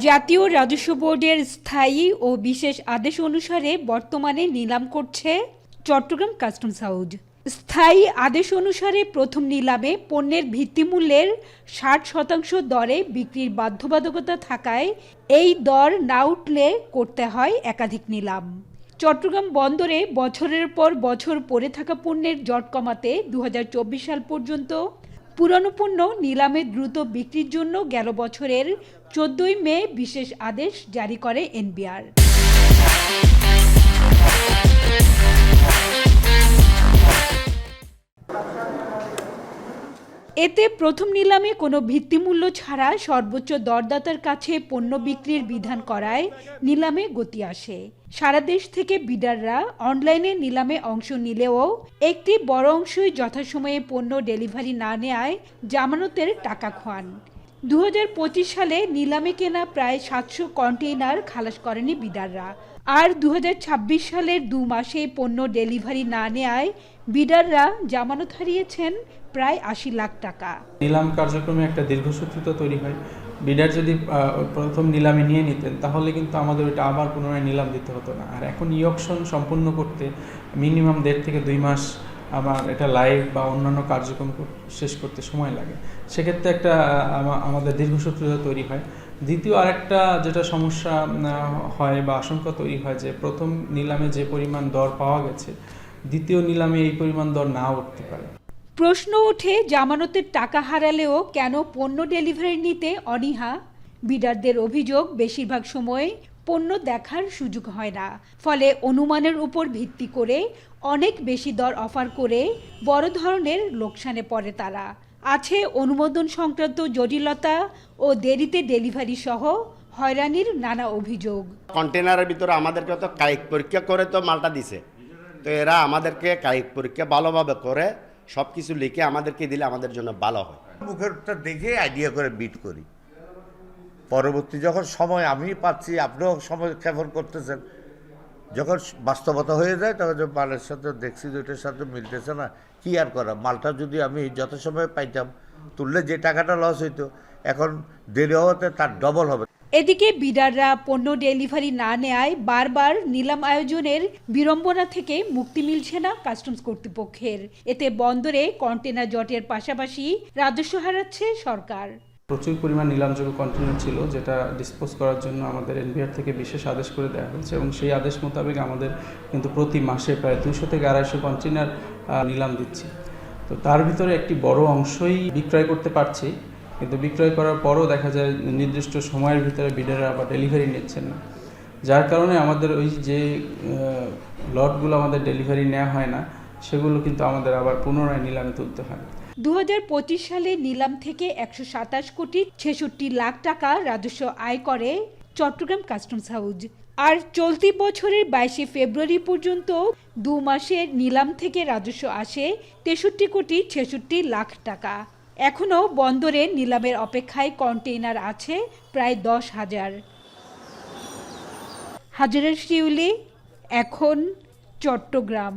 জাতীয় রাজস্ব বোর্ডের স্থায়ী ও বিশেষ আদেশ অনুসারে বর্তমানে নিলাম করছে চট্টগ্রাম কাস্টমস হাউজ। স্থায়ী আদেশ অনুসারে প্রথম নিলামে পণ্যের ভিত্তিমূল্যের ৬০% দরে বিক্রির বাধ্যবাধকতা থাকায় এই দর না উঠলে করতে হয় একাধিক নিলাম। চট্টগ্রাম বন্দরে বছরের পর বছর পড়ে থাকা পণ্যের জট কমাতে ২০২৪ সাল পর্যন্ত পুরনো পণ্য নিলামে দ্রুত বিক্রির জন্য গেল বছরের ১৪ই মে বিশেষ আদেশ জারি করে এনবিআর। এতে প্রথম নিলামে কোনো ভিত্তিমূল্য ছাড়া সর্বোচ্চ দরদাতার কাছে পণ্য বিক্রির বিধান করায় নিলামে গতি আসে। সারা দেশ থেকে বিডাররা অনলাইনে নিলামে অংশ নিলেও একটি বড় অংশই যথাসময়ে পণ্য ডেলিভারি না নেয়ায় জামানতের টাকা খোয়ান। ২০২৫ সালে নিলামে কেনা প্রায় ৭০০ কন্টেইনার খালাস করেনি বিডাররা। আর ২০২৬ সালের ২ মাসে পণ্য ডেলিভারি না নেয়ায় বিডাররা জামানত হারিয়েছেন প্রায় ৮০ লাখ টাকা। নিলাম কার্যক্রমে একটা দীর্ঘসূত্রতা তৈরি হয়। বিডার যদি প্রথম নিলামে নিয়ে নিতেন তাহলে কিন্তু আমাদের ওইটা আবার পুনরায় নিলাম দিতে হতো না। আর এখন ই অকশন সম্পূর্ণ করতে মিনিমাম ১.৫ থেকে ২ মাস আমার এটা লাইভ বা অন্যান্য কার্যক্রম শেষ করতে সময় লাগে। সেক্ষেত্রে একটা আমাদের দীর্ঘসূত্রতা তৈরি হয়। দ্বিতীয় আরেকটা যেটা সমস্যা হয় বা আশঙ্কা তৈরি হয় যে প্রথম নিলামে যে পরিমাণ দর পাওয়া গেছে দ্বিতীয় নিলামে এই পরিমাণ দর না উঠতে পারে। প্রশ্ন ওঠে জামানতের টাকা হারালেও কেন পণ্য ডেলিভারি নিতে অনীহা। বিডারদের অভিযোগ বেশিরভাগ সময় পণ্য দেখার সুযোগ হয় না, ফলে অনুমানের উপর ভিত্তি করে অনেক বেশি দর অফার করে বড় ধরনের লোকসানে পড়ে তারা। আছে অনুমোদন সংক্রান্ত জটিলতা ও দেরিতে ডেলিভারি সহ হয়রানির নানা অভিযোগ। কন্টেনারের ভিতরে আমাদেরকে তো কায়িক পরীক্ষা করে তো মালটা দিছে, তো এরা আমাদেরকে কায়িক পরীক্ষা ভালোভাবে করে সব কিছু লিখে আমাদেরকে দিলে আমাদের জন্য ভালো হয়। মুখেরটা দেখে আইডিয়া করে বিট করি, পরবর্তী যখন সময় আমি পাচ্ছি আপনিও সময় ক্ষেপণ করতেছেন, যখন বাস্তবতা হয়ে যায় তখন মালের সাথে দেখছি দুইটার সাথে মিলতেছে না, কি আর করা। মালটা যদি আমি যথাসময়ে পাইতাম তুললে যে টাকাটা লস হইতো এখন দেরি হওয়াতে তার ডবল হবে। এদিকে বিডাররা পণ্য ডেলিভারি না নেয়ায় বারবার নিলাম আয়োজনের বিড়ম্বনা থেকে মুক্তি মিলছে না কাস্টমস কর্তৃপক্ষের। এতে বন্দরে কন্টেনার জটের পাশাপাশি রাজস্ব হারাচ্ছে সরকার। প্রচুর পরিমাণ নিলামযোগ্য কন্টেনার ছিল যেটা ডিসপোজ করার জন্য আমাদের এনবিআর থেকে বিশেষ আদেশ করে দেওয়া হয়েছে এবং সেই আদেশ মোতাবেক আমাদের কিন্তু প্রতি মাসে প্রায় ২০০ থেকে ২৫০ কন্টেনার নিলাম দিচ্ছি। তো তার ভিতরে একটি বড় অংশই বিক্রয় করতে পারছি, কিন্তু বিক্রয় করার পরও দেখা যায় নির্দিষ্ট সময়ের ভিতরে বিডাররা আবার ডেলিভারি নিচ্ছেন না, যার কারণে আমাদের ওই যে লটগুলো আমাদের ডেলিভারি নেওয়া হয় না সেগুলো কিন্তু আমাদের আবার পুনরায় নিলামে তুলতে হয়। ২০২৫ সালে নিলাম থেকে ১২৭ কোটি ৬৬ লাখ টাকা রাজস্ব আয় করে চট্টগ্রাম কাস্টমস হাউজ। আর চলতি বছরের ২২ ফেব্রুয়ারি পর্যন্ত ২ মাসের নিলাম থেকে রাজস্ব আসে ৬৩ কোটি ৬৬ লাখ টাকা। এখনও বন্দরে নিলামের অপেক্ষায় কন্টেইনার আছে প্রায় ১০,০০০। হাজারের শিউলি, এখন চট্টগ্রাম।